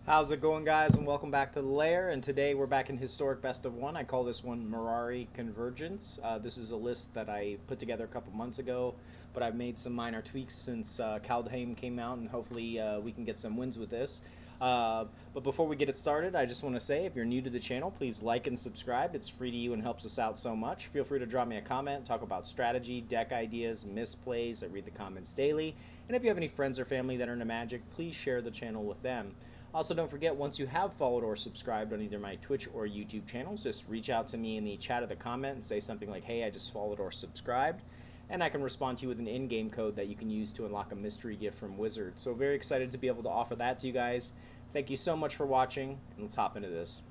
How's it going, guys, and welcome back to the LAIR. And today we're back in Historic Best of 1. I call this one Mirari Convergence. This is a list that I put together a couple months ago, but I've made some minor tweaks since KALDHEIM came out, and hopefully we can get some wins with this. But before we get it started, I just want to say, if you're new to the channel, please like and subscribe. It's free to you and helps us out so much. Feel free to drop me a comment, talk about strategy, deck ideas, misplays. I read the comments daily. And if you have any friends or family that are into Magic, please share the channel with them. Also, don't forget, once you have followed or subscribed on either my Twitch or YouTube channels, just reach out to me in the chat or the comment and say something like, hey, I just followed or subscribed, and I can respond to you with an in-game code that you can use to unlock a mystery gift from Wizard. So very excited to be able to offer that to you guys. Thank you so much for watching, and let's hop into this.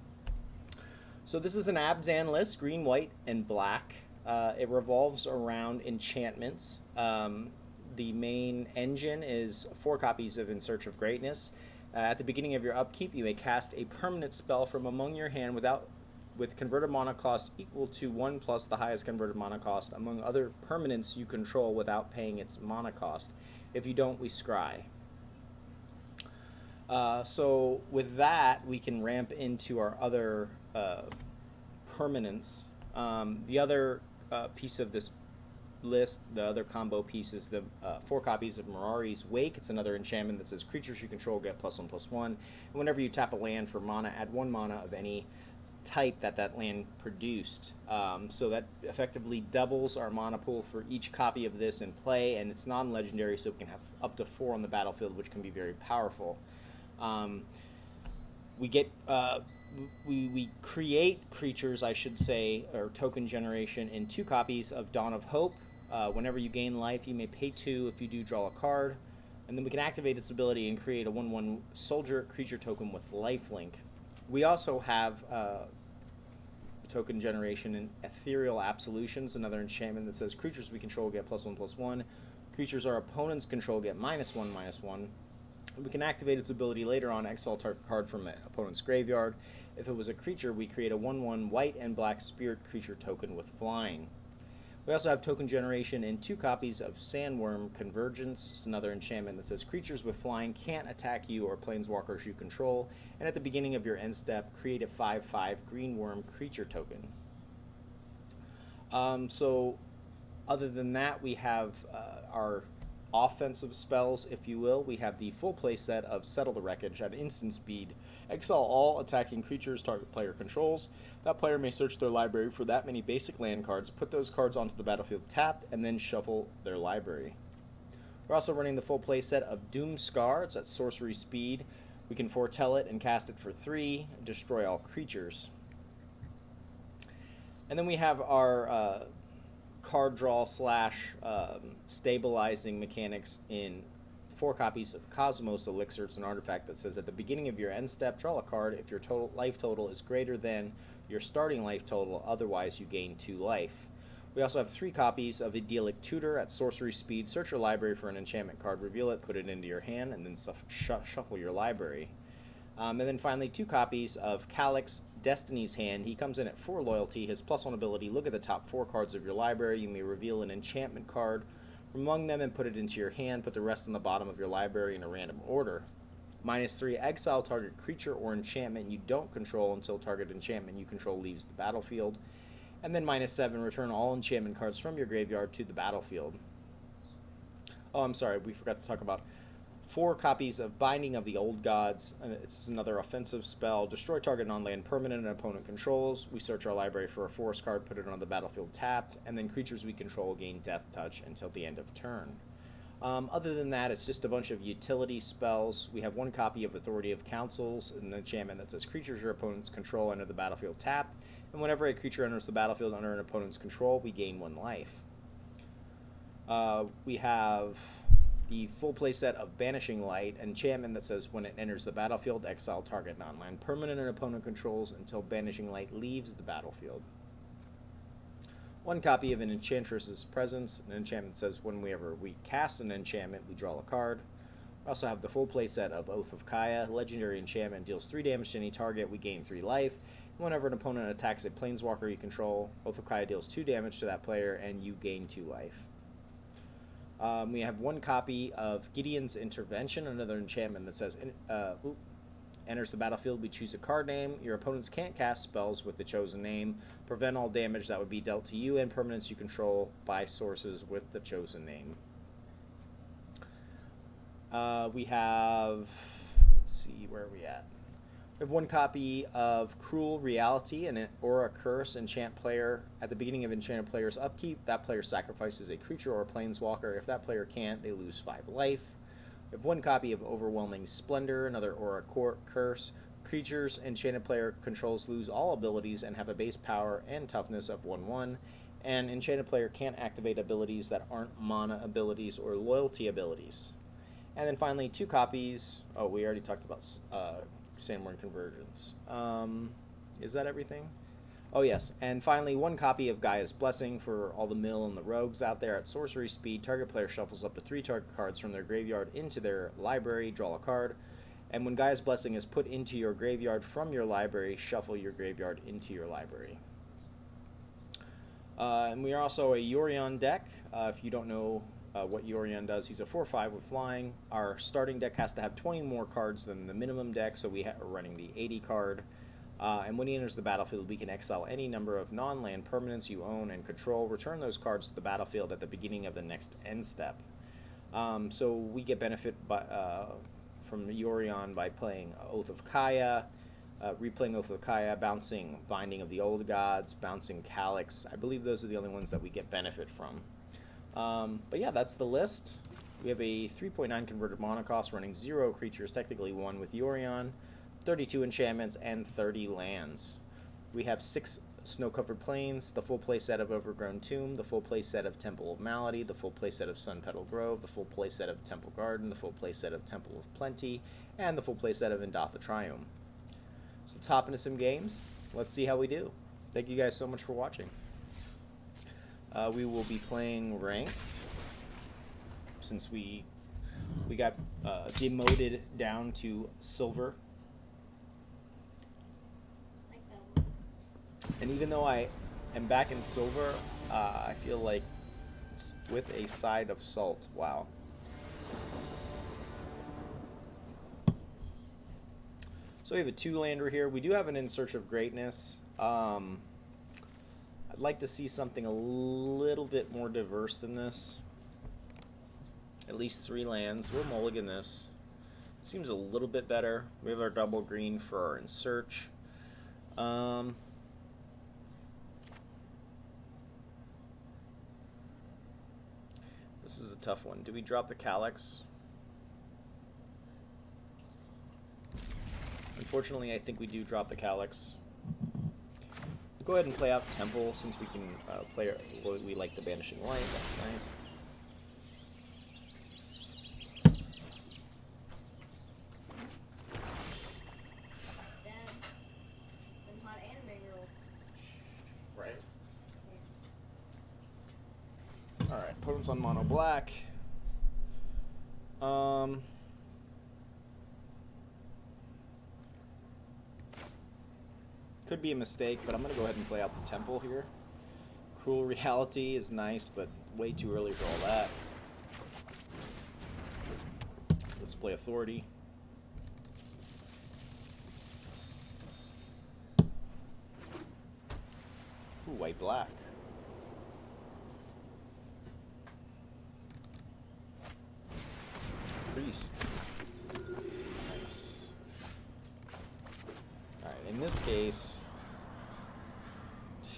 So this is an Abzan list, green, white, and black. It revolves around enchantments. The main engine is 4 copies of In Search of Greatness. At the beginning of your upkeep, you may cast a permanent spell from among your hand with converted mana cost equal to 1 plus the highest converted mana cost among other permanents you control without paying its mana cost. If you don't, we scry. So with that, we can ramp into our other permanents. The other piece of this list, the other combo piece, is the 4 copies of Mirari's Wake. It's another enchantment that says creatures you control get +1/+1, and whenever you tap a land for mana, add 1 mana of any type that land produced. So that effectively doubles our mana pool for each copy of this in play, and it's non-legendary, so we can have up to 4 on the battlefield, which can be very powerful. We get we create creatures, I should say, or token generation, in 2 copies of Dawn of Hope. Whenever you gain life, you may pay 2. If you do, draw a card. And then we can activate its ability and create a 1/1 soldier creature token with lifelink. We also have token generation in Ethereal Absolutions, another enchantment that says creatures we control get +1/+1. Creatures our opponents control get -1/-1. We can activate its ability later on, exile target card from an opponent's graveyard. If it was a creature, we create a 1/1 white and black spirit creature token with flying. We also have token generation in 2 copies of Sandwurm Convergence. It's another enchantment that says creatures with flying can't attack you or planeswalkers you control. And at the beginning of your end step, create a 5/5 green worm creature token. So other than that, we have our offensive spells, if you will. We have the full play set of Settle the Wreckage at instant speed. Exile all attacking creatures target player controls. That player may search their library for that many basic land cards, put those cards onto the battlefield tapped, and then shuffle their library. We're also running the full play set of Doomscar. It's at sorcery speed. We can foretell it and cast it for 3, destroy all creatures. And then we have our card draw / stabilizing mechanics in 4 copies of Cosmos Elixir. It's an artifact that says at the beginning of your end step, draw a card if your total life total is greater than your starting life total, otherwise you gain 2 life. We also have 3 copies of Idyllic Tutor at sorcery speed. Search your library for an enchantment card, reveal it, put it into your hand, and then shuffle your library. And then finally 2 copies of Calix, Destiny's Hand. He comes in at 4 loyalty. His +1 ability, look at the top 4 cards of your library. You may reveal an enchantment card from among them and put it into your hand. Put the rest on the bottom of your library in a random order. -3, exile target creature or enchantment you don't control until target enchantment you control leaves the battlefield. And then -7, return all enchantment cards from your graveyard to the battlefield. Oh, I'm sorry, we forgot to talk about 4 copies of Binding of the Old Gods. It's another offensive spell. Destroy target non-land permanent an opponent controls. We search our library for a forest card, put it on the battlefield tapped, and then creatures we control gain Death Touch until the end of turn. Other than that, it's just a bunch of utility spells. We have 1 copy of Authority of Councils, an enchantment that says creatures your opponents control enter the battlefield tapped, and whenever a creature enters the battlefield under an opponent's control, we gain 1 life. We have the full play set of Banishing Light, an enchantment that says when it enters the battlefield, exile target non-land permanent an opponent controls until Banishing Light leaves the battlefield. 1 copy of an Enchantress's Presence, an enchantment that says whenever we cast an enchantment, we draw a card. We also have the full play set of Oath of Kaya, legendary enchantment, deals 3 damage to any target, we gain 3 life. Whenever an opponent attacks a planeswalker you control, Oath of Kaya deals 2 damage to that player, and you gain 2 life. We have 1 copy of Gideon's Intervention, another enchantment that says Enters the battlefield, we choose a card name. Your opponents can't cast spells with the chosen name. Prevent all damage that would be dealt to you and permanents you control by sources with the chosen name. We have, let's see, where are we at? We have one copy of Cruel Reality or a Curse. Enchant player. At the beginning of enchanted player's upkeep, that player sacrifices a creature or a planeswalker. If that player can't, they lose 5 life. We have one copy of Overwhelming Splendor, another Aura Curse. Creatures enchanted player controls lose all abilities and have a base power and toughness of 1/1. And enchanted player can't activate abilities that aren't mana abilities or loyalty abilities. And then finally, 2 copies. Oh, we already talked about Sandwurm Convergence. Is that everything? Oh, yes. And finally, 1 copy of Gaia's Blessing for all the mill and the rogues out there. At sorcery speed, target player shuffles up to 3 target cards from their graveyard into their library, draw a card. And when Gaia's Blessing is put into your graveyard from your library, shuffle your graveyard into your library. And we are also a Yorion deck. If you don't know what Yorion does, he's a 4/5 with flying. Our starting deck has to have 20 more cards than the minimum deck, so we are running the 80 card. And when he enters the battlefield, we can exile any number of non-land permanents you own and control. Return those cards to the battlefield at the beginning of the next end step. So we get benefit from Yorion by playing Oath of Kaya, replaying Oath of Kaya, bouncing Binding of the Old Gods, bouncing Calix. I believe those are the only ones that we get benefit from. But yeah, that's the list. We have a 3.9 converted mana cost running 0 creatures, technically 1 with Yorion, 32 enchantments, and 30 lands. We have 6 snow-covered plains, the full playset of Overgrown Tomb, the full playset of Temple of Malady, the full playset of Sunpetal Grove, the full playset of Temple Garden, the full playset of Temple of Plenty, and the full playset of Indatha Triome. So let's hop into some games. Let's see how we do. Thank you guys so much for watching. We will be playing ranked since we got demoted down to silver. And even though I am back in silver, I feel like with a side of salt. Wow. So we have a 2-lander here. We do have an In Search of Greatness. I'd like to see something a little bit more diverse than this. At least 3 lands. We'll mulligan this. Seems a little bit better. We have our double green for our In Search. This is a tough one. Do we drop the Calix? Unfortunately, I think we do drop the Calix. Go ahead and play out Temple since we can play. We like the Banishing Light. That's nice. Right. All right. Opponent's on mono black. Could be a mistake, but I'm going to go ahead and play out the Temple here. Cruel Reality is nice, but way too early for all that. Let's play Authority. Ooh, white-black. Priest. Nice. Alright, in this case,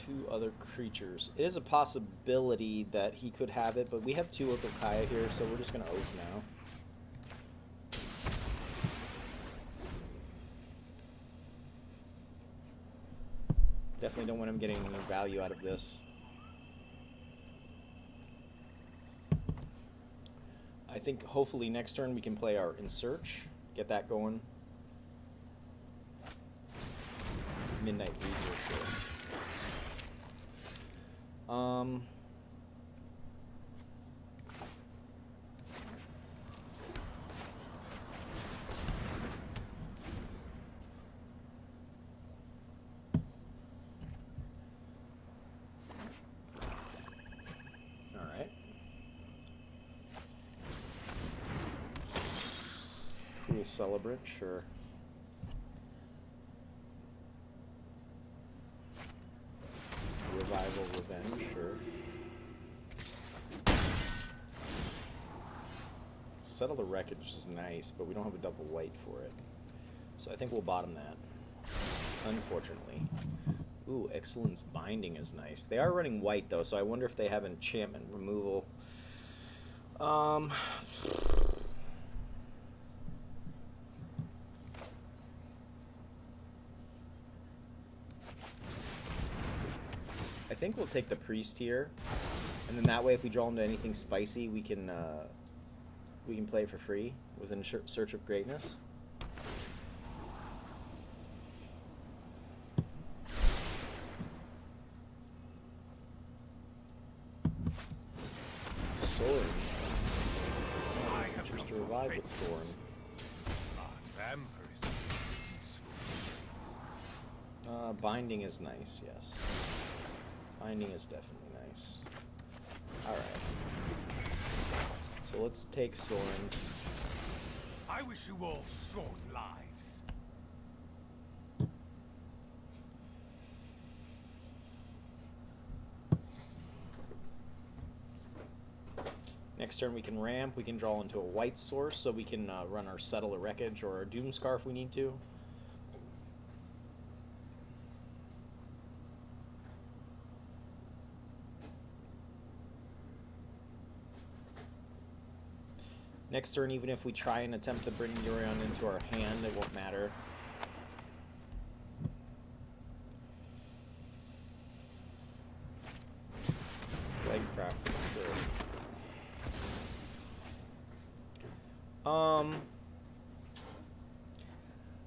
2 other creatures. It is a possibility that he could have it, but we have 2 Oath of Kaya here, so we're just going to Oath now. Definitely don't want him getting any value out of this. I think hopefully next turn we can play our In Search, get that going. Midnight Reaver here. Alright. Cruel Celebrant, sure. Settle the Wreckage is nice, but we don't have a double white for it. So I think we'll bottom that, unfortunately. Ooh, Ixalan's Binding is nice. They are running white, though, so I wonder if they have enchantment removal. I think we'll take the Priest here, and then that way if we draw into anything spicy, we can play it for free within Search of Greatness. Sorin. Choose to revive with Sorin. Binding is nice, yes. Binding is definitely nice. Alright. So let's take Sorin. I wish you all short lives. Next turn we can ramp, we can draw into a white source, so we can run our Settle the Wreckage or our Doomscar if we need to. Next turn, even if we try and attempt to bring Yorion into our hand, it won't matter. Legcraft for sure.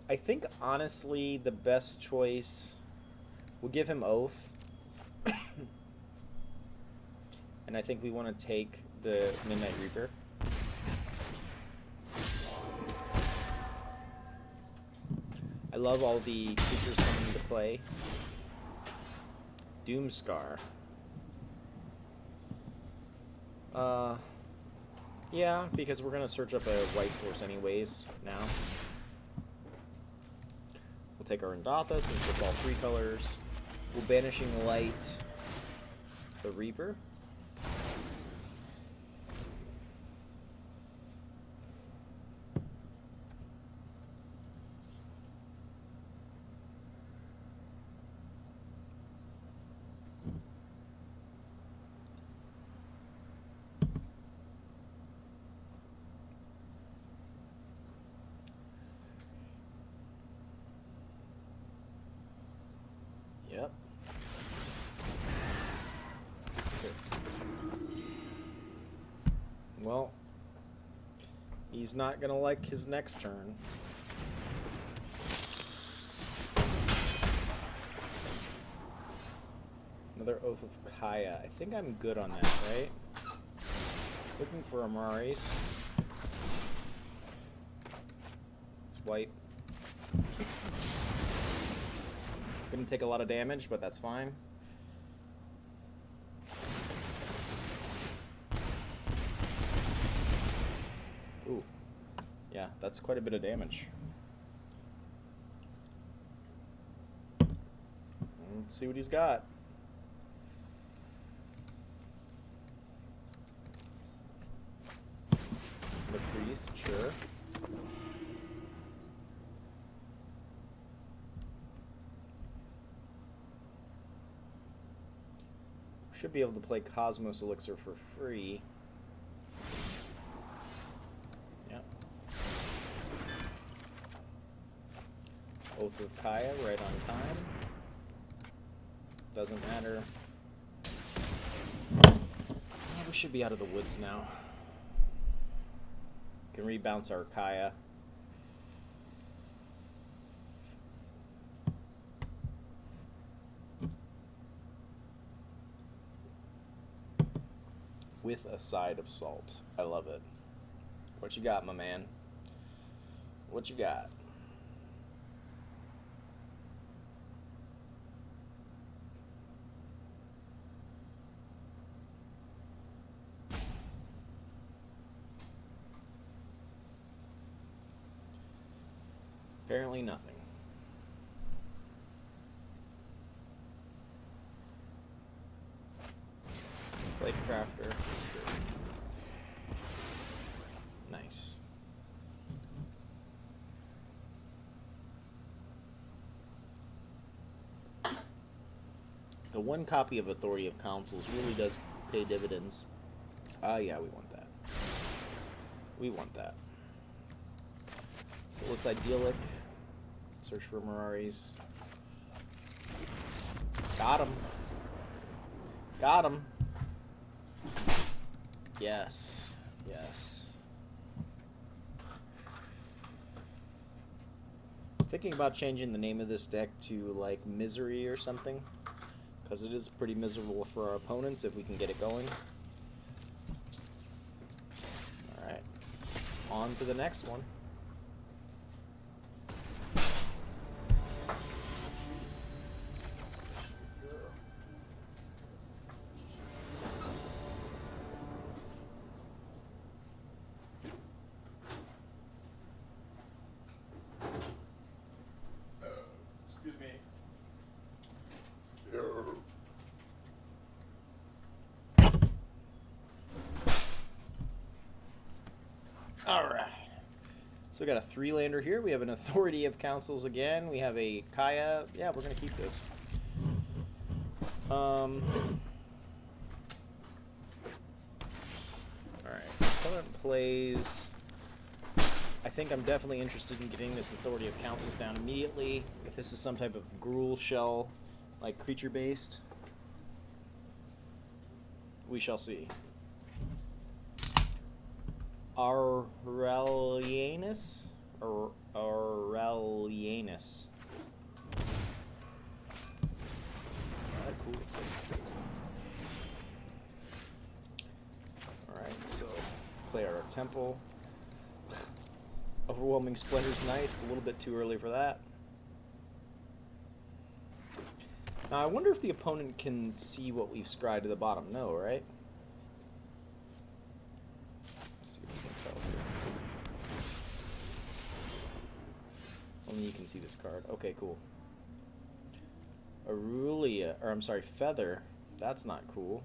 I think honestly the best choice, we'll give him Oath. And I think we want to take the Midnight Reaper. I love all the creatures coming into play. Doomscar. Yeah, because we're gonna search up a white source anyways now. We'll take our Indatha since it's all 3 colors. We'll Banishing Light the Reaper. Yep. Okay. Well, he's not gonna like his next turn. Another Oath of Kaya. I think I'm good on that, right? Looking for a MIRARI'S. Let's wipe. Gonna take a lot of damage, but that's fine. Ooh. Yeah, that's quite a bit of damage. Let's see what he's got. The Priest, sure. Should be able to play Cosmos Elixir for free. Yep. Oath of Kaya right on time. Doesn't matter. We should be out of the woods now. Can rebounce our Kaya. With a side of salt. I love it. What you got, my man? What you got? Apparently nothing. Blade Crafter. Sure. Nice. The one copy of Authority of Consuls really does pay dividends. Ah, yeah, we want that. We want that. So let's Idyllic. Search for Mirari's. Got him. Got him. Yes. Yes. Thinking about changing the name of this deck to, like, Misery or something. Because it is pretty miserable for our opponents if we can get it going. Alright. On to the next one. Excuse me. Alright. So we got a 3-lander here. We have an Authority of Consuls again. We have a Kaya. Yeah, we're going to keep this. Alright. Opponent plays... I think I'm definitely interested in getting this Authority of Consuls down immediately. If this is some type of Gruul shell, like creature-based, we shall see. Aurelianus? Aurelianus. Cool. Alright, so play our Temple. Overwhelming Splendor's nice, but a little bit too early for that. Now, I wonder if the opponent can see what we've scryed to the bottom. No, right? Let's see if we can tell here. Only you can see this card. Okay, cool. Aurelia, or I'm sorry, Feather. That's not cool.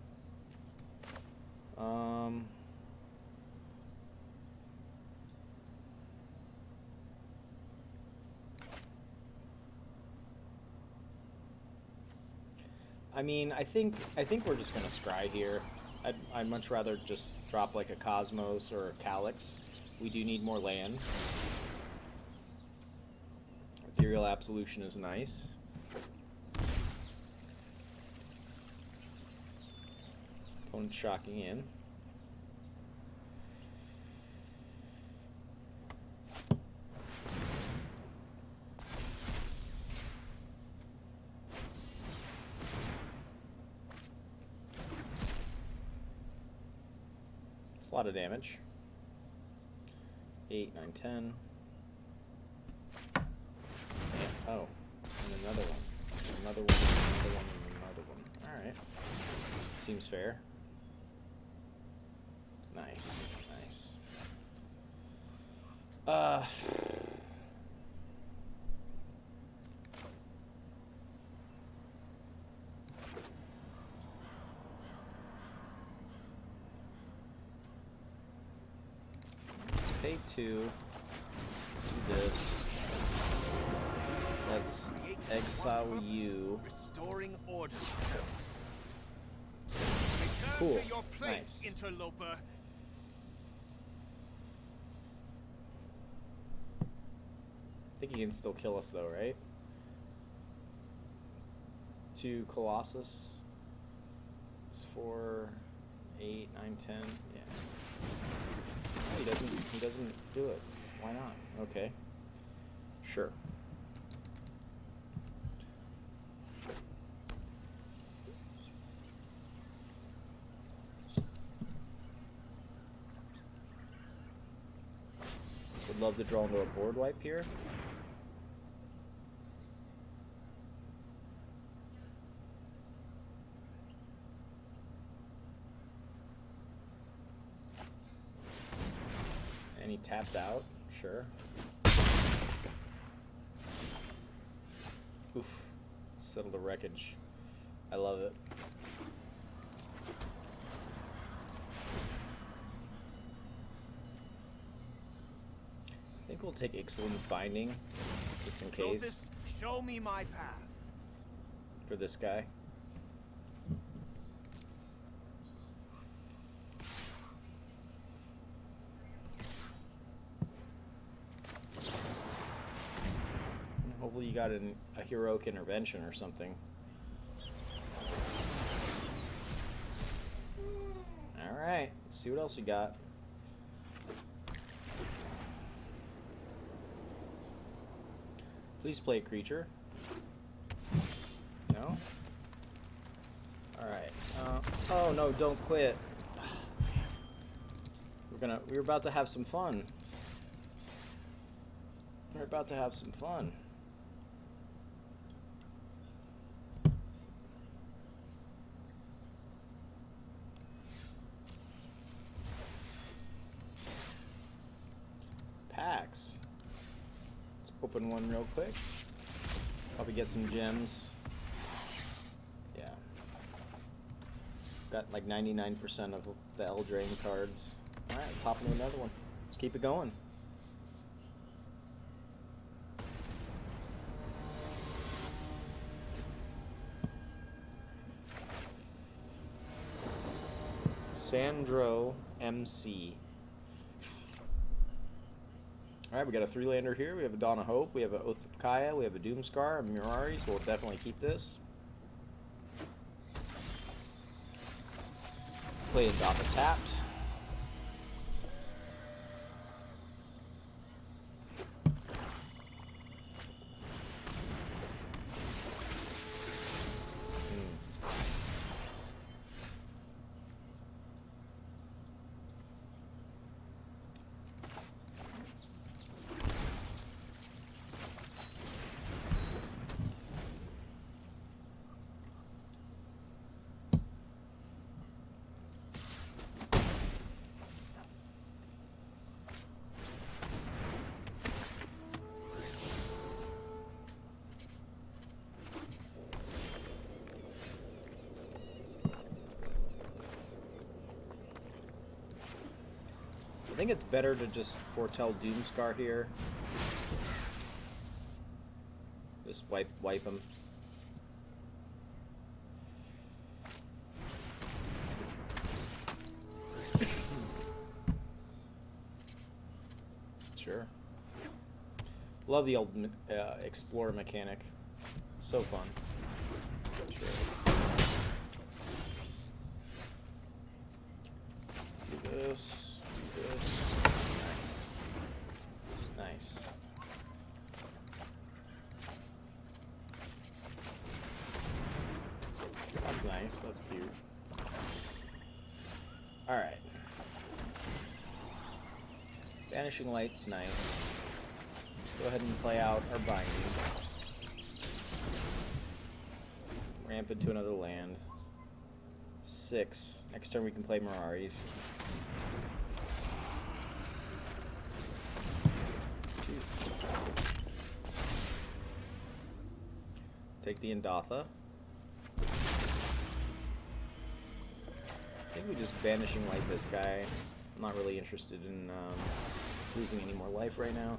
I mean, I think we're just gonna scry here. I'd much rather just drop like a Cosmos or a Calix. We do need more land. Ethereal Absolution is nice. Opponent shocking in. A lot of damage. 8, 9, 10. And, oh, and another one. Another one, another one, and another one. Alright. Seems fair. Nice, nice. Pay 2. Let's do this. Let's exile you. Restoring order. Cool. To your place, Nice. interloper. I think he can still kill us though, right? 2 Colossus. It's 4, 8, 9, 10. Yeah. No, he doesn't do it. Why not? Okay. Sure. Would love to draw into a board wipe here. And he tapped out, sure. Oof. Settle the wreckage. I love it. I think we'll take Ixalan's Binding, just in case. Show me my path. For this guy. Hopefully you got a heroic intervention or something. Alright, let's see what else you got. Please play a creature. No? Alright. Oh no, don't quit. We're about to have some fun. We're about to have some fun. Packs. Let's open one real quick. Probably get some gems. Yeah. Got like 99% of the Eldraine cards. Alright, let's hop into another one. Let's keep it going. Sandro MC. Alright, we got a 3-lander here. We have a Dawn of Hope, we have an Oath of Kaya, we have a Doomscar, a Mirari, so we'll definitely keep this. Play Indatha tapped. I think it's better to just foretell Doomscar here. Just wipe him. Sure. Love the old Explorer mechanic. So fun. Sure. Do this. This. Nice. Nice. That's nice. That's cute. Alright. Banishing Light's nice. Let's go ahead and play out our binding. Ramp into another land. 6. Next turn we can play Mirari's. Take the Indatha. I think we just Banishing Light this guy. I'm not really interested in losing any more life right now.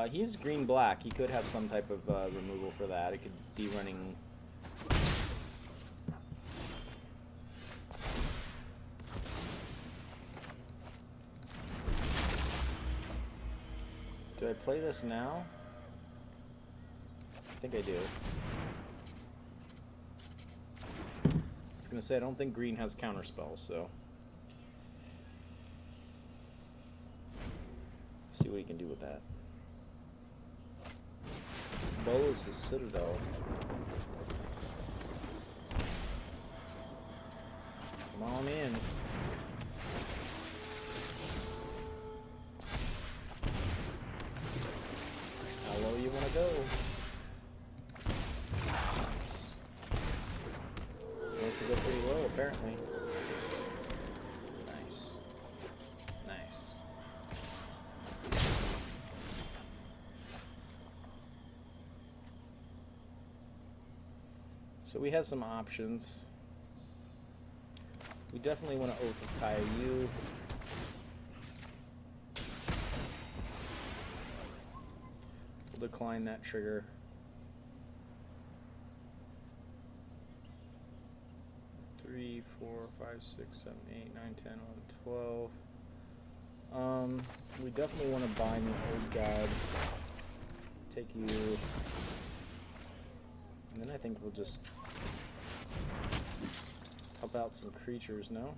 He is green-black. He could have some type of removal for that. It could be running... Do I play this now? I think I do. I was gonna say I don't think green has counterspells, so see what he can do with that. Bolas is Citadel. Come on in. How low you wanna go? Wants to go pretty low, apparently. Nice. Nice. So we have some options. We definitely want to Oath of Kaya you. We'll decline that trigger. Three, 4, 5, 6, 7, 8, 9, 10, 11, 12. We definitely want to bind the old gods. Take you. And then I think we'll just help out some creatures, no?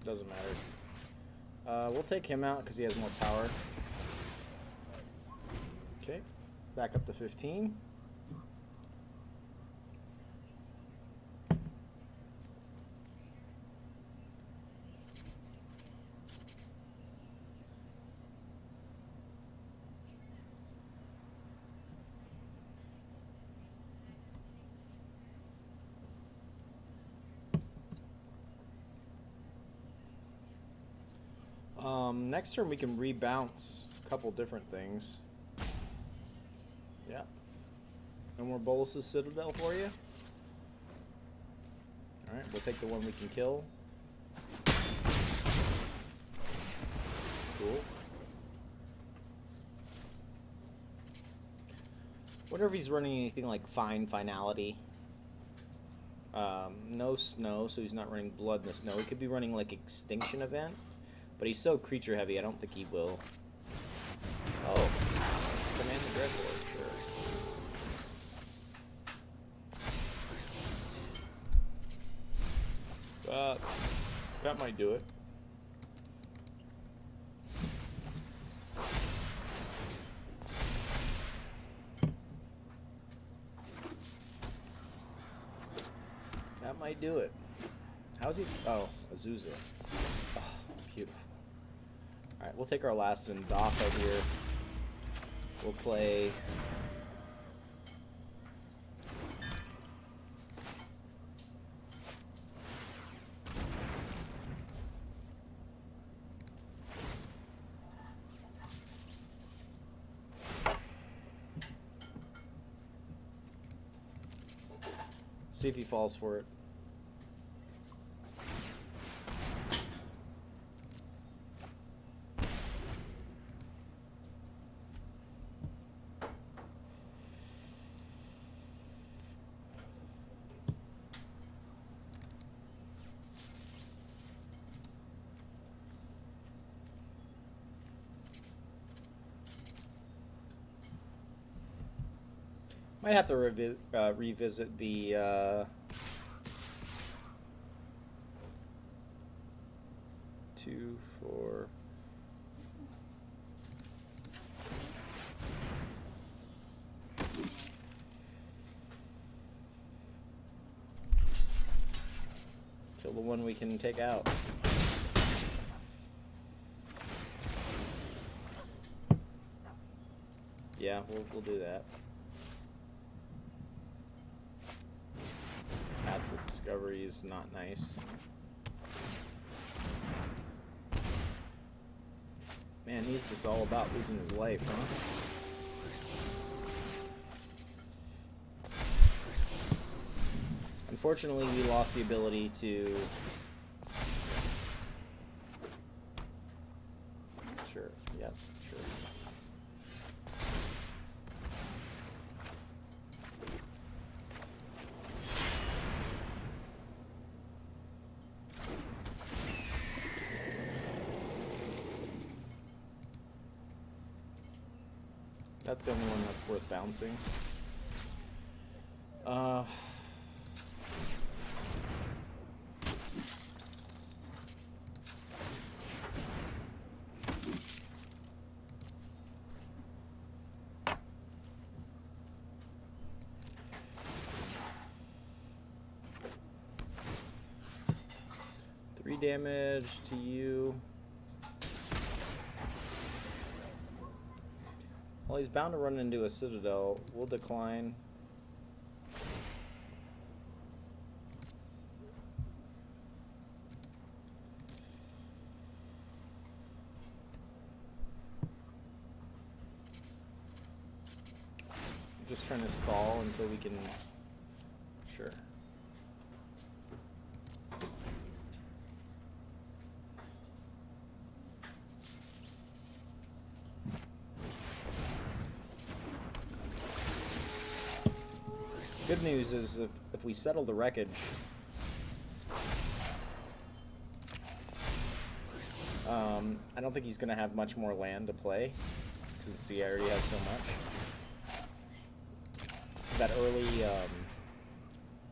Doesn't matter. We'll take him out because he has more power. Okay, back up to 15. Next turn we can rebounce a couple different things. Yeah. No more Bolus's Citadel for you. Alright, we'll take the one we can kill. Cool. Wonder if he's running anything like Finality. No snow, so he's not running Blood in the Snow. He could be running like Extinction Event. But he's so creature heavy, I don't think he will. Oh. Command the Dreadlord, sure. That might do it. That might do it. How's he? Oh, Azusa. Oh, beautiful. Alright, we'll take our last Indatha here. We'll play... see if he falls for it. Might have to revisit the 2, 4. Kill the one we can take out. Yeah, we'll do that. Discovery is not nice. Man, he's just all about losing his life, huh? Unfortunately, we lost the ability to... Sure, yep, sure. That's the only one that's worth bouncing. Three damage to you. Well, he's bound to run into a Citadel. We'll decline. I'm just trying to stall until we can... Sure. Good news is if we settle the wreckage, I don't think he's going to have much more land to play, since he already has so much. That early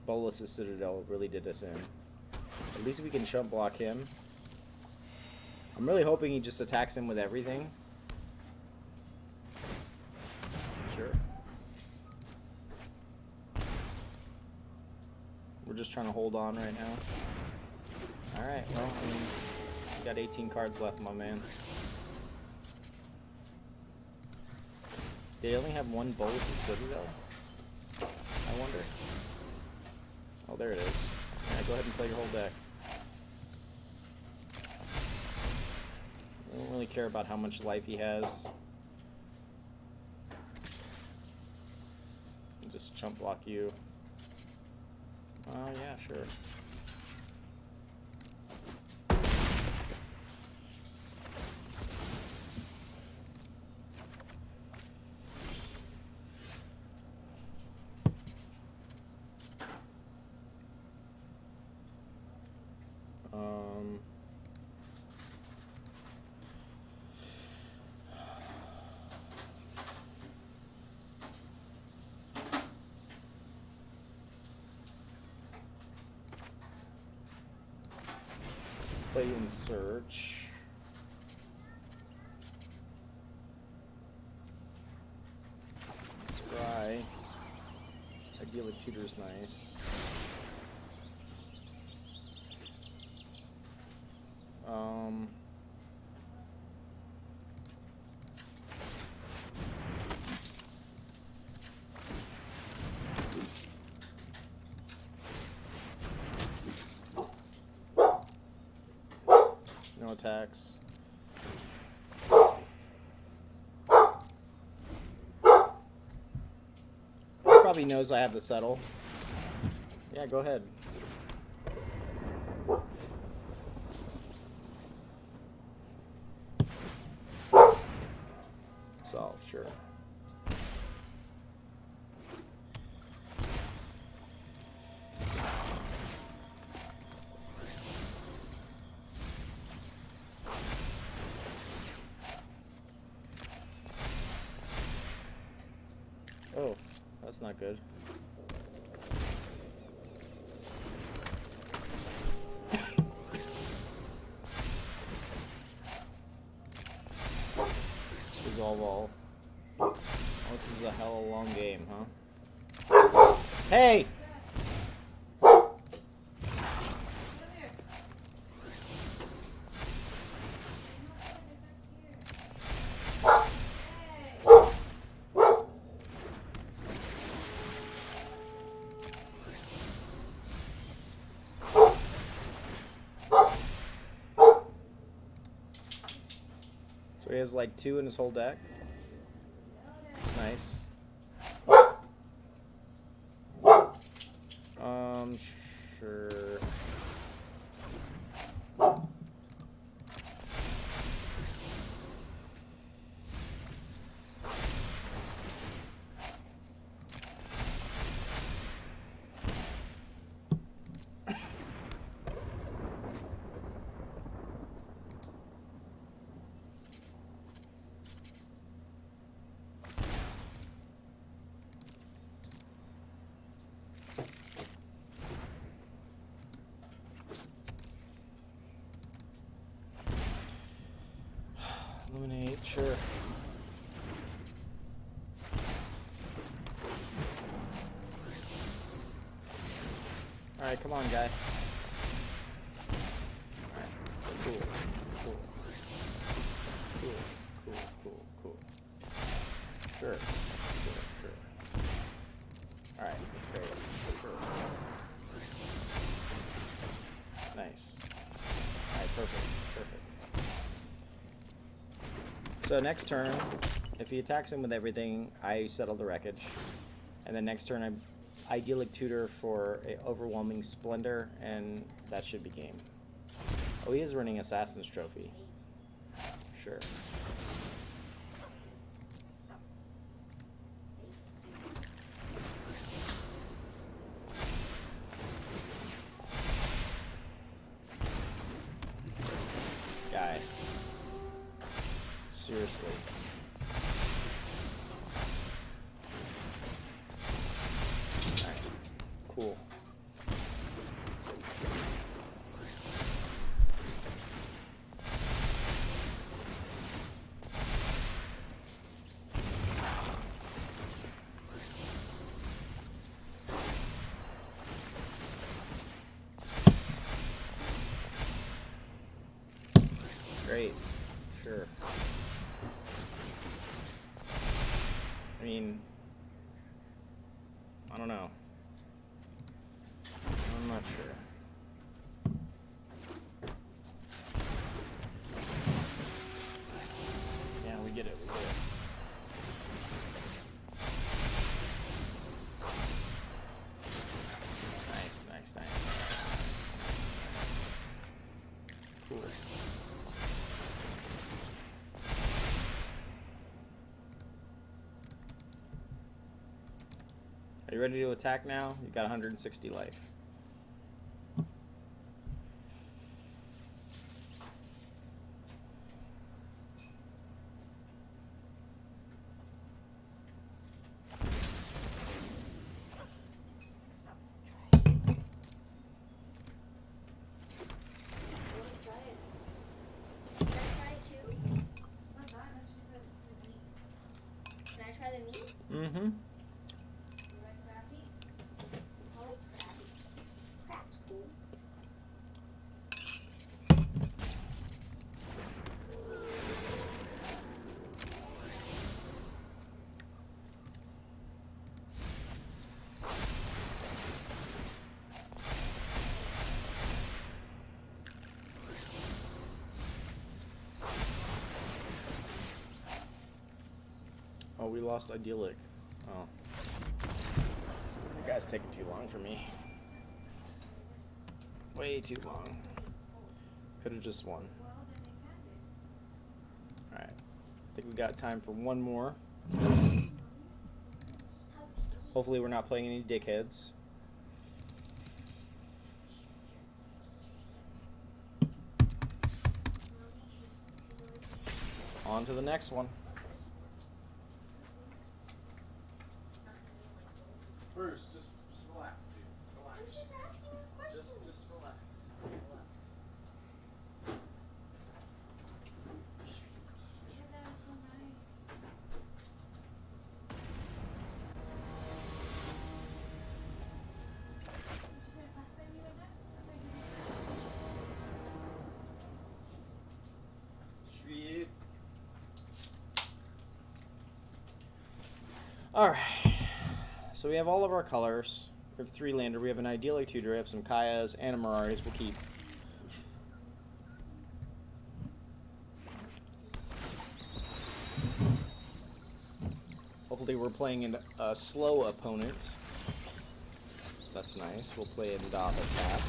Bolas' Citadel really did us in. At least we can chump block him. I'm really hoping he just attacks him with everything. Sure. We're just trying to hold on right now. Alright, well, I mean, you got 18 cards left, my man. They only have one Bolas' Citadel? I wonder. Oh, there it is. Yeah, go ahead and play your whole deck. I don't really care about how much life he has. I'll just chump block you. Oh, yeah, sure. Play in search. Scry. Idyllic Tutor's nice. No attacks. He probably knows I have the settle. Yeah, go ahead. Solve, sure. Oh, that's not good. Resolve all. Oh, this is a hell of a long game, huh? Hey! So he has like 2 in his whole deck. It's nice. Sure. Eliminate, sure. Alright, come on, guy. Alright, cool. Cool. Sure. Alright, that's great. Sure. Nice. Alright, perfect. So next turn, if he attacks him with everything, I settle the wreckage. And then next turn, I Idyllic Tutor for a Overwhelming Splendor, and that should be game. Oh, he is running Assassin's Trophy. Sure. Guy. Seriously. Alright. Cool. Great. Sure. I mean, I don't know. I'm not sure. Yeah, we get it. We get it. Nice, nice, nice, nice, nice. Cool. Are you ready to attack now? You've got 160 life. Mm-hmm. Oh, we lost Idyllic. Oh. You guys taking too long for me. Way too long. Could have just won. Alright. I think we got time for one more. Hopefully we're not playing any dickheads. On to the next one. Bruce, just relax, dude. Relax. I'm just asking a question. Just relax. Relax. That was so nice. Sweet. Alright. So we have all of our colors. We have 3 lander. We have an Idyllic Tutor. We have some Kayas and a Mirari's. We'll keep. Hopefully we're playing a slow opponent. That's nice. We'll play Indatha Tap.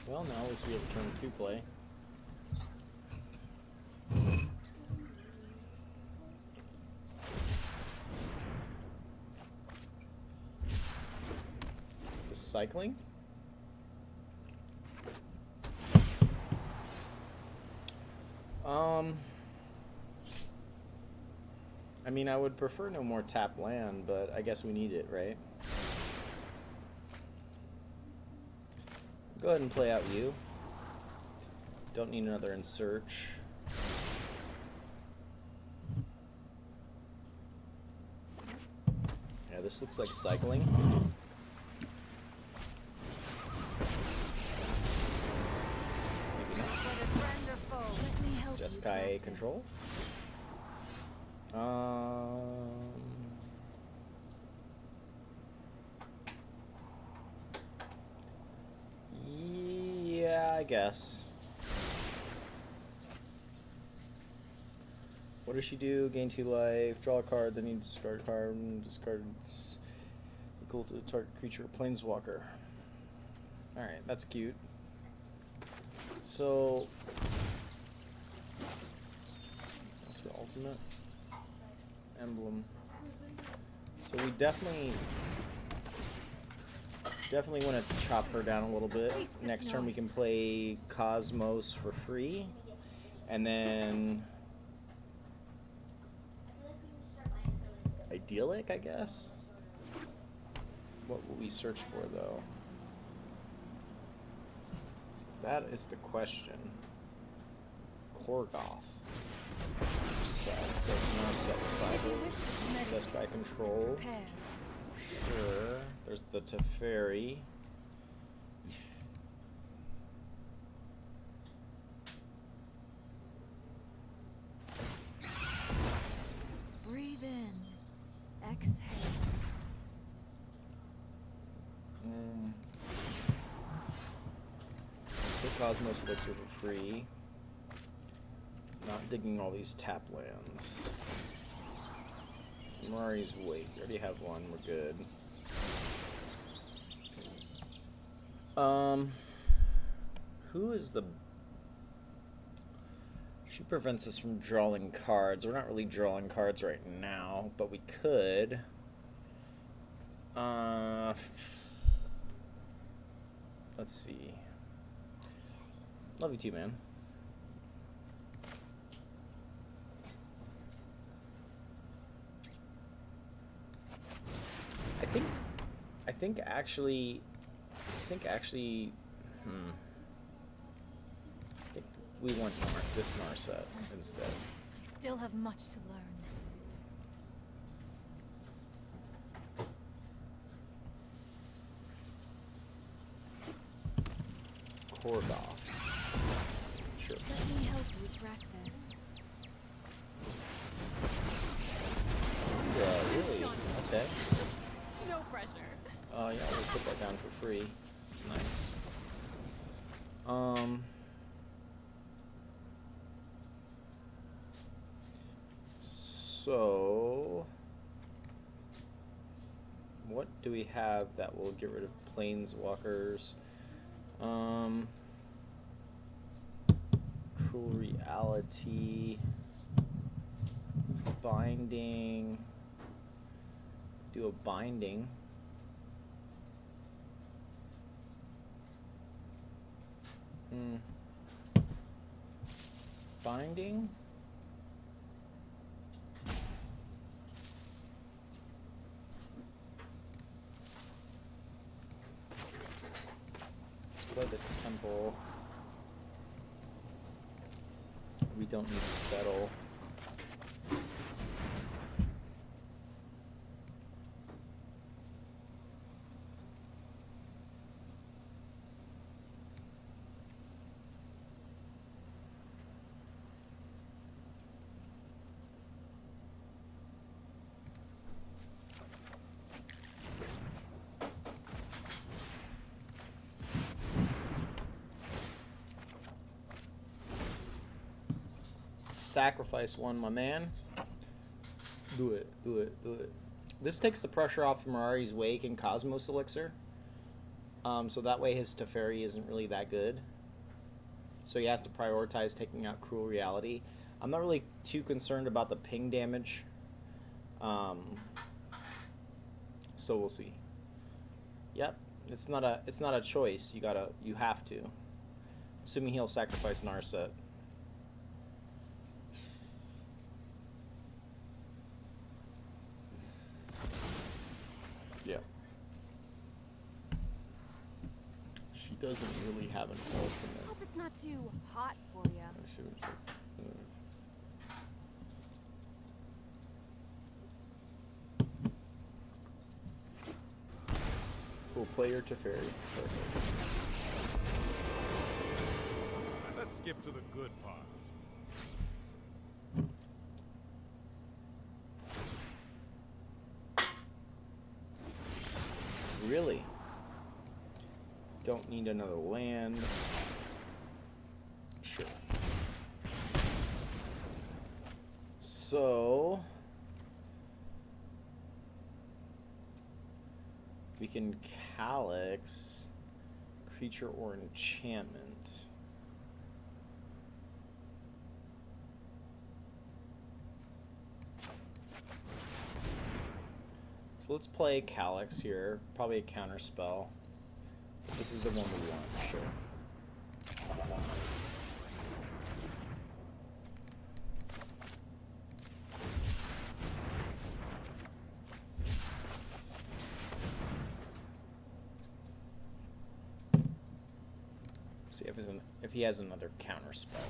Well, now at least we have a turn 2 play. The cycling? I mean, I would prefer no more tap land, but I guess we need it, right? Go ahead and play out you. Don't need another in search. Yeah, this looks like cycling. Maybe not. Just Kai control. Yeah, I guess. What does she do? Gain 2 life, draw a card, then you discard a card, and discard. Equal to the target creature or planeswalker. Alright, that's cute. So what's your ultimate? Emblem. So we definitely want to chop her down a little bit. Next turn we can play Cosmos for free. And then Idyllic, I guess? What will we search for, though? That is the question. Korgoth. Set. So it's not set with 5. Best by control. Sure. There's the Teferi. Breathe in. Exhale. Get Cosmos Elixir for free. Not digging all these tap lands. Mirari's Wake. We already have one. We're good. Who is the... She prevents us from drawing cards. We're not really drawing cards right now, but we could. Let's see. Love you too, man. I think actually, I think we want this Narset instead. I still have much to learn. Korgoth. Sure. Let me help you track this. Really? Okay. No pressure. Yeah, we'll put that down for free. It's nice. So what do we have that will get rid of planeswalkers? Cruel Reality, Binding, do a Binding. Binding? Let's play the Temple. We don't need to settle. Sacrifice one, my man. Do it, do it, do it. This takes the pressure off of Mirari's Wake and Cosmos Elixir. So that way his Teferi isn't really that good. So he has to prioritize taking out Cruel Reality. I'm not really too concerned about the ping damage. So we'll see. Yep, it's not a choice. You have to. Assuming he'll sacrifice Narset. Yeah. She doesn't really have an ultimate. Hope it's not too hot for you. Cool, play your Teferi. Perfect. Let's skip to the good part. Really? Don't need another land. Sure. So We can Calix, creature or enchantment. So let's play Calix here, probably a counter spell. This is the one we want, sure. See if he has another counter spell.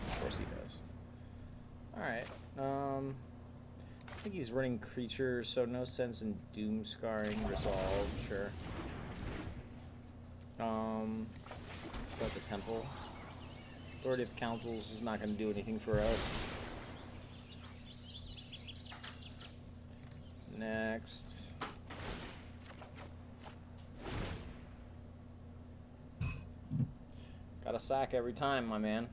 Of course he does. Alright. I think he's running creatures, so no sense in Doom Scarring, Resolve, sure. Let's go with the Temple. Authority of Consuls is not going to do anything for us. Next. Gotta sack every time, my man.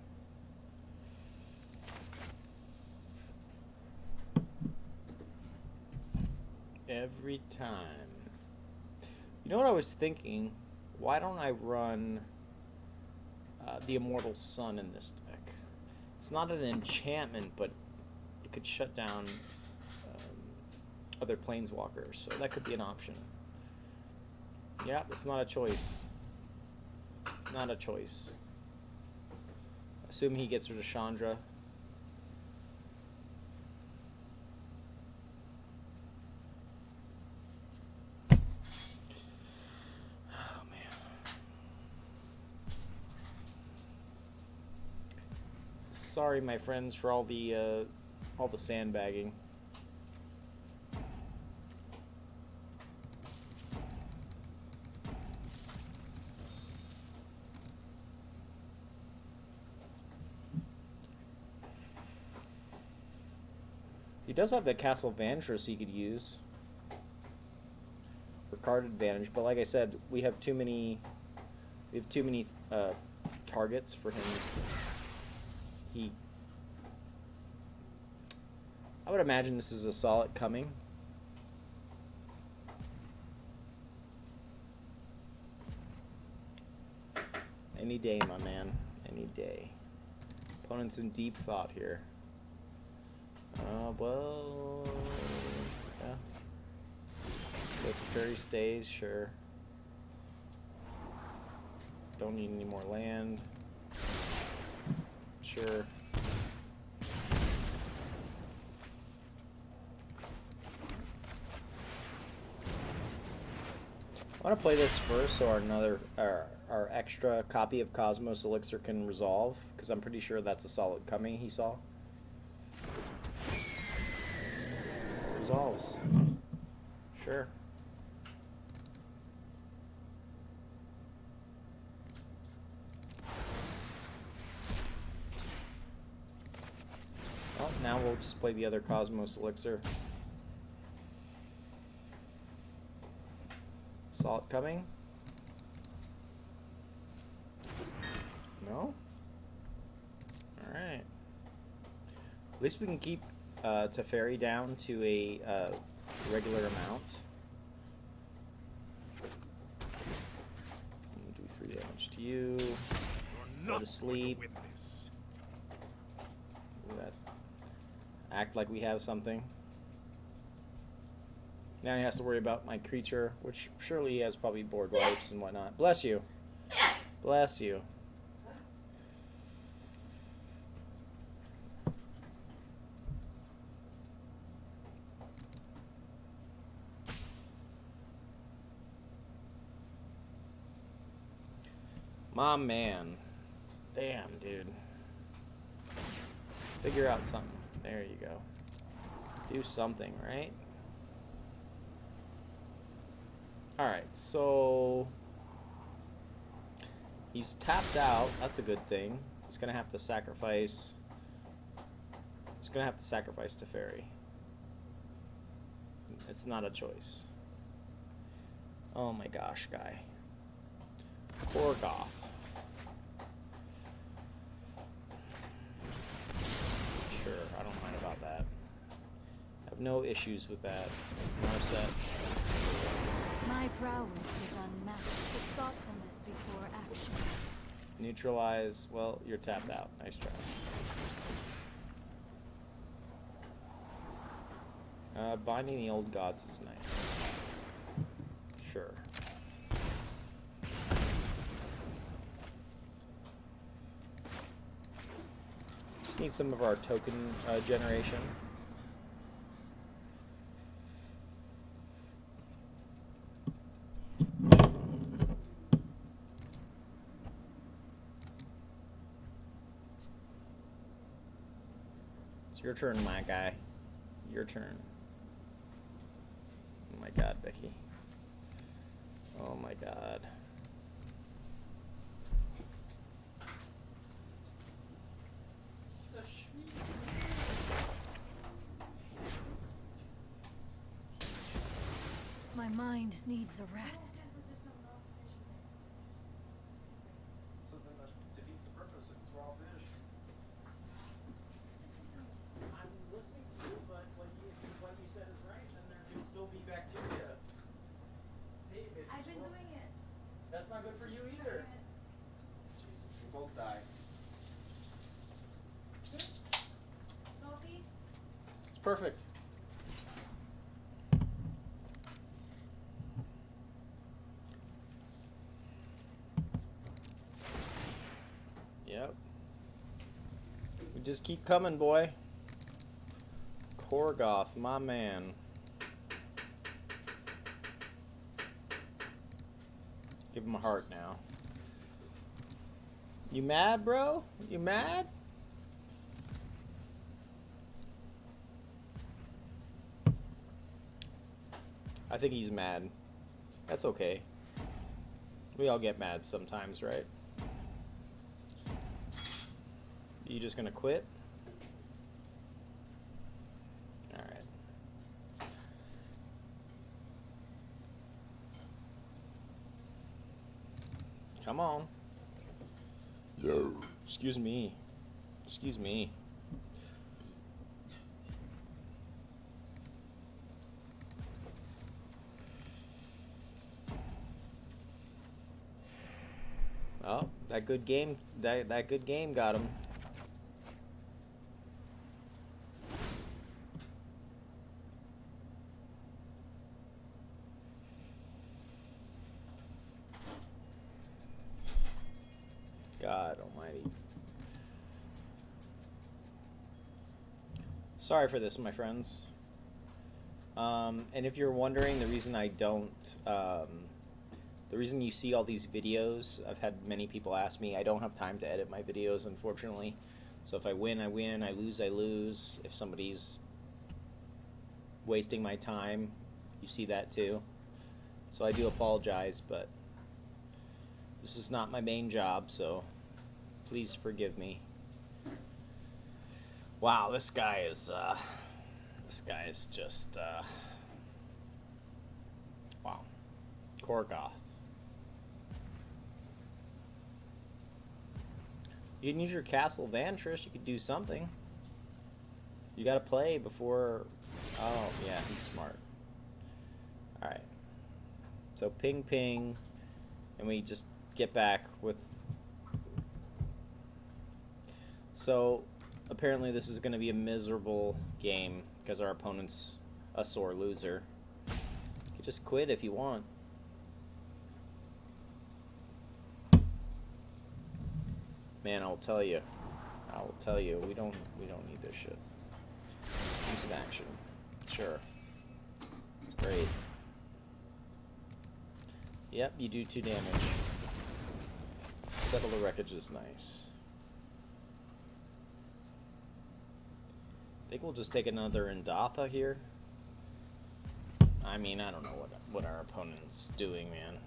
Every time. You know what I was thinking? Why don't I run the Immortal Sun in this deck? It's not an enchantment, but it could shut down other planeswalkers, so that could be an option. Yeah, it's not a choice. Not a choice. Assume he gets rid of Chandra. Oh man. Sorry, my friends, for all the sandbagging. He does have the Castle Vantress he could use for card advantage, but like I said, we have too many targets for him. I would imagine this is a solid coming. Any day, my man. Any day. Opponent's in deep thought here. Well, yeah. So it's a fairy stays, sure. Don't need any more land. Sure. I want to play this first so our extra copy of Cosmos Elixir can resolve, because I'm pretty sure that's a solid coming he saw. Resolves. Sure. Well, now we'll just play the other Cosmos Elixir. Solid coming? No? Alright. At least we can keep Teferi down to a regular amount. Do 3 damage to you. Go to sleep. Look at that. Act like we have something. Now he has to worry about my creature, which surely he has probably board wipes and whatnot. Bless you. Bless you. My man. Damn, dude. Figure out something. There you go. Do something, right? Alright, so he's tapped out. That's a good thing. He's gonna have to sacrifice. He's gonna have to sacrifice Teferi. It's not a choice. Oh my gosh, guy. Korgoth. Sure, I don't mind about that. I have no issues with that. Marset. My prowess is unmatched with thoughtfulness before action. Neutralize. Well, you're tapped out. Nice try. Binding the Old Gods is nice. Sure. Just need some of our token generation. It's your turn, my guy. Your turn. Oh my god, Becky. Oh my god. My mind needs a rest. Something that defeats the purpose if it's raw fish. I'm listening to you, but what you said is right, and there could still be bacteria. Hey, if I've it's been raw- doing it. That's not good for you either. Jesus, we both die. Salty? It's perfect. Yep. We just keep coming, boy. Korgoth, my man. Give him a heart now. You mad, bro? You mad? I think he's mad. That's okay. We all get mad sometimes, right? You just gonna quit? Alright. Come on. Yo. Excuse me. Excuse me. Oh, that good game, that good game got him. God almighty. Sorry for this, my friends. And if you're wondering, the reason I don't, the reason you see all these videos, I've had many people ask me, I don't have time to edit my videos, unfortunately. So if I win, I win. I lose, I lose. If somebody's wasting my time, you see that too. So I do apologize, but this is not my main job, so please forgive me. Wow, this guy is just, wow. Korgoth. You can use your Castle Vantress, you could do something. You gotta play before, oh yeah, he's smart. Alright. So ping ping, and we just get back with... So, apparently this is going to be a miserable game, because our opponent's a sore loser. You can just quit if you want. Man, I will tell you, we don't need this shit. Need some action. Sure. It's great. Yep, you do 2 damage. Settle the wreckage is nice. I think we'll just take another Indatha here. I mean, I don't know what our opponent's doing, man.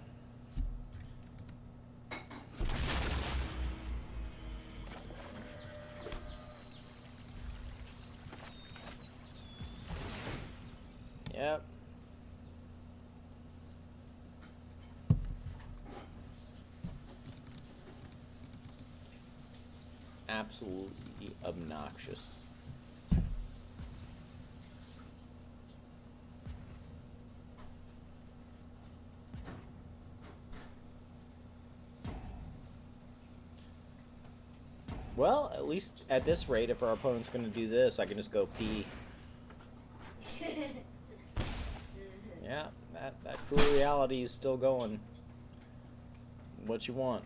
Yep. Absolutely obnoxious. Well, at least at this rate, if our opponent's going to do this, I can just go pee. Yeah, that cruel reality is still going. What you want?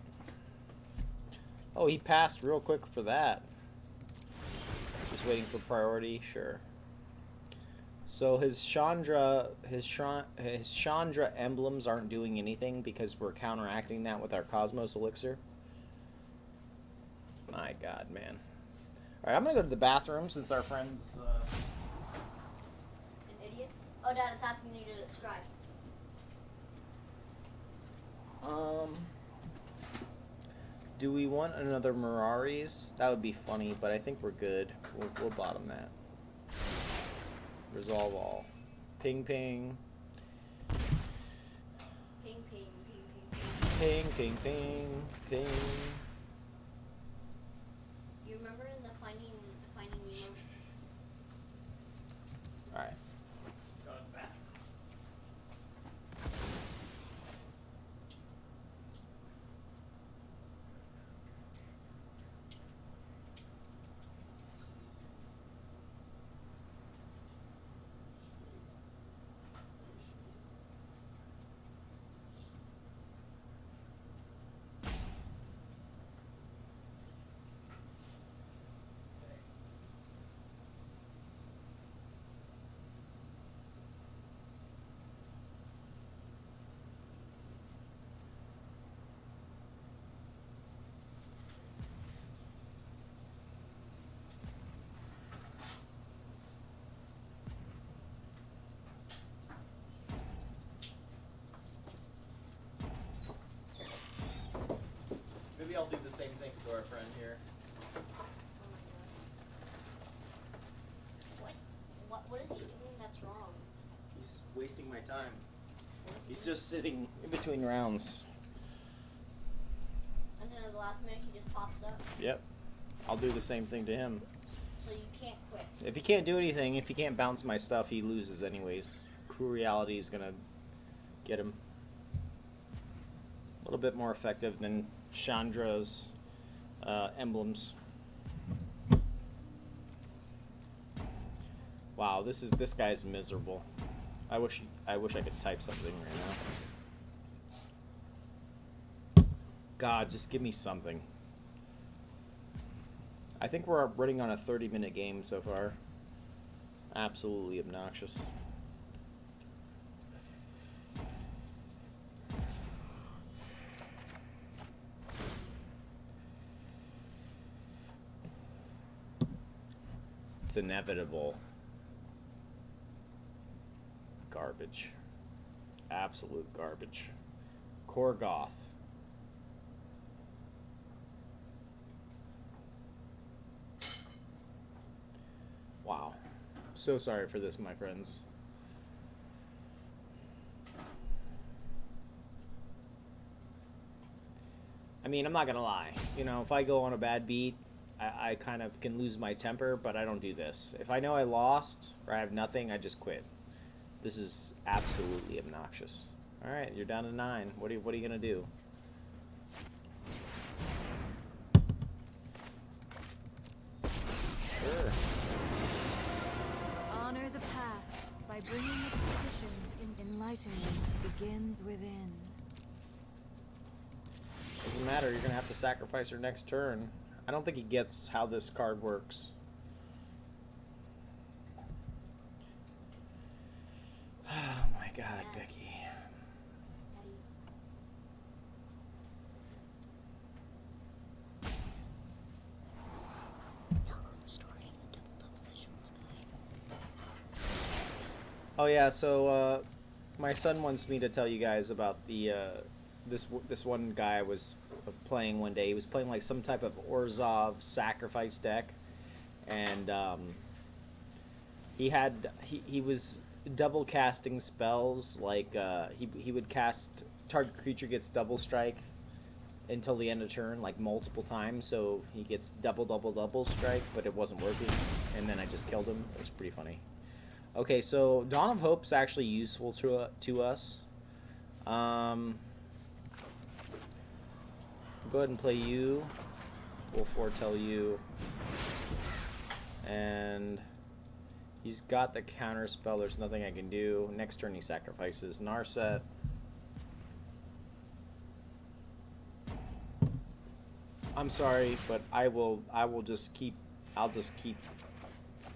Oh, he passed real quick for that. Just waiting for priority, sure. So his Chandra emblems aren't doing anything because we're counteracting that with our Cosmos Elixir. My God, man. All right, I'm gonna go to the bathroom since our friends. An idiot? Oh, Dad, it's asking you to scribe. Do we want another Mirari's? That would be funny, but I think we're good. We'll bottom that. Resolve all. Ping, ping. Ping, ping, ping, Ping, ping, ping. ping, ping, ping. You remember in the Finding Nemo? All right. Going back. Maybe I'll do the same thing to our friend here. What is he doing that's wrong? He's wasting my time. He's just sitting in between rounds. And then at the last minute he just pops up. Yep. I'll do the same thing to him. So you can't quit. If he can't do anything, if he can't bounce my stuff, he loses anyways. Cruel reality is gonna get him. A little bit more effective than Chandra's emblems. Wow, this guy's miserable. I wish I could type something right now. God, just give me something. I think we're running on a 30-minute game so far. Absolutely obnoxious. It's inevitable. Garbage. Absolute garbage. Korgoth. Wow. So sorry for this, my friends. I mean, I'm not gonna lie. You know, if I go on a bad beat, I kind of can lose my temper, but I don't do this. If I know I lost or I have nothing, I just quit. This is absolutely obnoxious. All right, you're down to 9. What are you gonna do? Sure. Honor the past by bringing its traditions in. Enlightenment begins within. Doesn't matter. You're gonna have to sacrifice her next turn. I don't think he gets how this card works. Oh my God, Becky. Tell them the story of the double vision was good. Oh yeah, so my son wants me to tell you guys about the this one guy I was playing one day. He was playing like some type of Orzhov sacrifice deck, and he was double casting spells. Like he would cast target creature gets double strike until the end of turn, like multiple times. So he gets double strike, but it wasn't working, and then I just killed him. It was pretty funny. Okay, so Dawn of Hope's actually useful to us. Go ahead and play you. will foretell you. And he's got the counter spell. There's nothing I can do. Next turn he sacrifices Narset. I'm sorry, but I'll just keep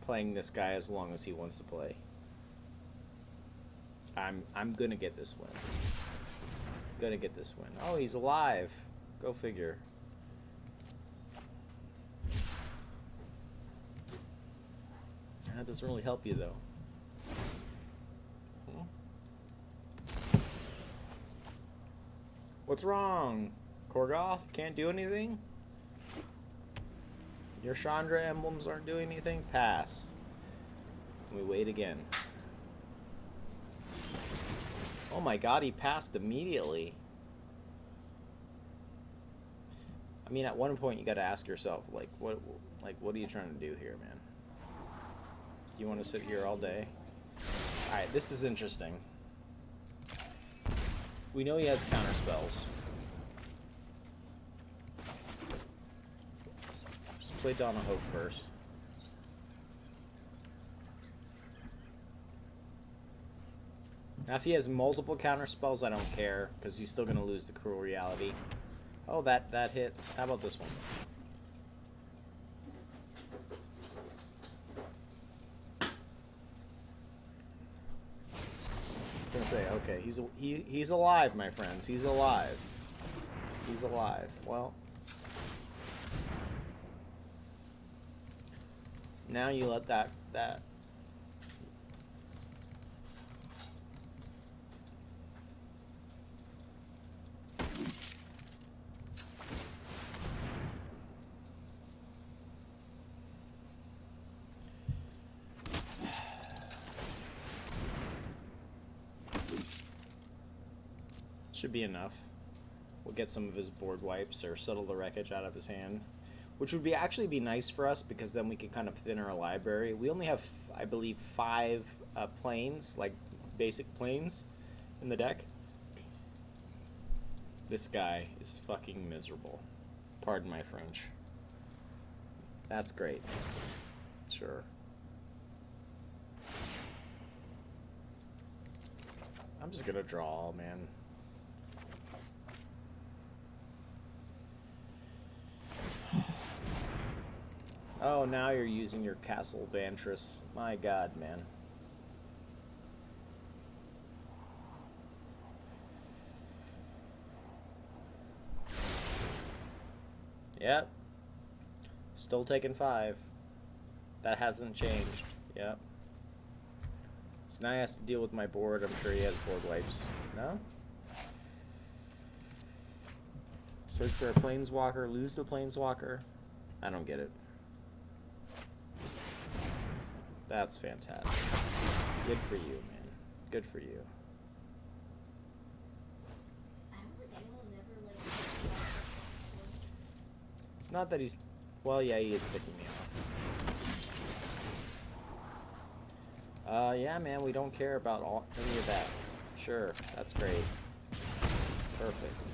playing this guy as long as he wants to play. I'm gonna get this win. Gonna get this win. Oh, he's alive. Go figure. That doesn't really help you though. What's wrong? Korgoth can't do anything? Your Chandra emblems aren't doing anything? Pass. We wait again. Oh my god, he passed immediately. I mean, at one point you gotta ask yourself, like, what are you trying to do here, man? Do you want to sit here all day? Alright, this is interesting. We know he has counter spells. Let's play Dawn of Hope first. Now if he has multiple counter spells, I don't care, because he's still going to lose the Cruel Reality. Oh, that hits. How about this one? I was gonna say, okay, he's alive, my friends. He's alive. He's alive. Well, now you let that. Should be enough. We'll get some of his board wipes or settle the wreckage out of his hand, which would actually be nice for us, because then we could kind of thin our library. We only have, I believe, 5 planes, like basic planes, in the deck. This guy is fucking miserable. Pardon my French. That's great. Sure. I'm just gonna draw, man. Oh, now you're using your Castle Bantress. My god, man. Yep. Still taking 5. That hasn't changed. Yep. So now he has to deal with my board. I'm sure he has board wipes. No? Search for a Planeswalker, lose the Planeswalker. I don't get it. That's fantastic. Good for you, man. Good for you. It's not that he's... Well, yeah, he is ticking me off. Yeah, man, we don't care about any of that. Sure, that's great. Perfect.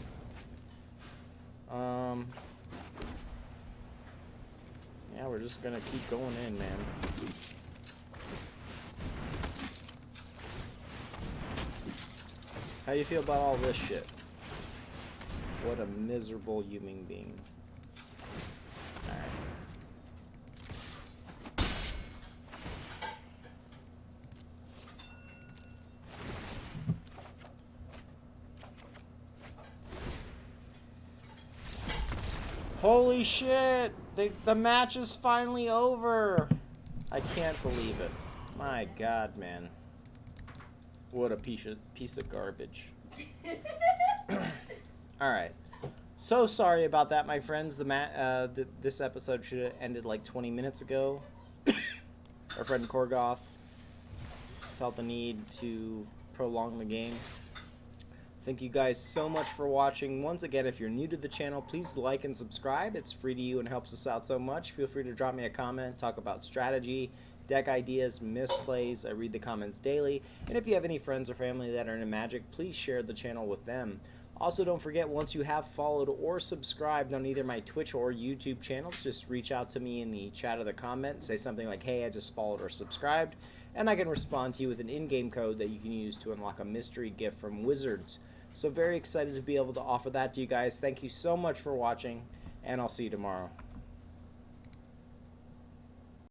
Yeah, we're just gonna keep going in, man. How do you feel about all this shit? What a miserable human being. Alright. Holy shit! The match is finally over! I can't believe it. My god, man. What a piece of garbage. Alright. So sorry about that, my friends. This episode should have ended like 20 minutes ago. Our friend Korgoth felt the need to prolong the game. Thank you guys so much for watching. Once again, if you're new to the channel, please like and subscribe. It's free to you and helps us out so much. Feel free to drop me a comment, talk about strategy, deck ideas, misplays. I read the comments daily. And if you have any friends or family that are into Magic, please share the channel with them. Also, don't forget, once you have followed or subscribed on either my Twitch or YouTube channels, just reach out to me in the chat or the comment, say something like, hey, I just followed or subscribed, and I can respond to you with an in-game code that you can use to unlock a mystery gift from Wizards. So very excited to be able to offer that to you guys. Thank you so much for watching, and I'll see you tomorrow.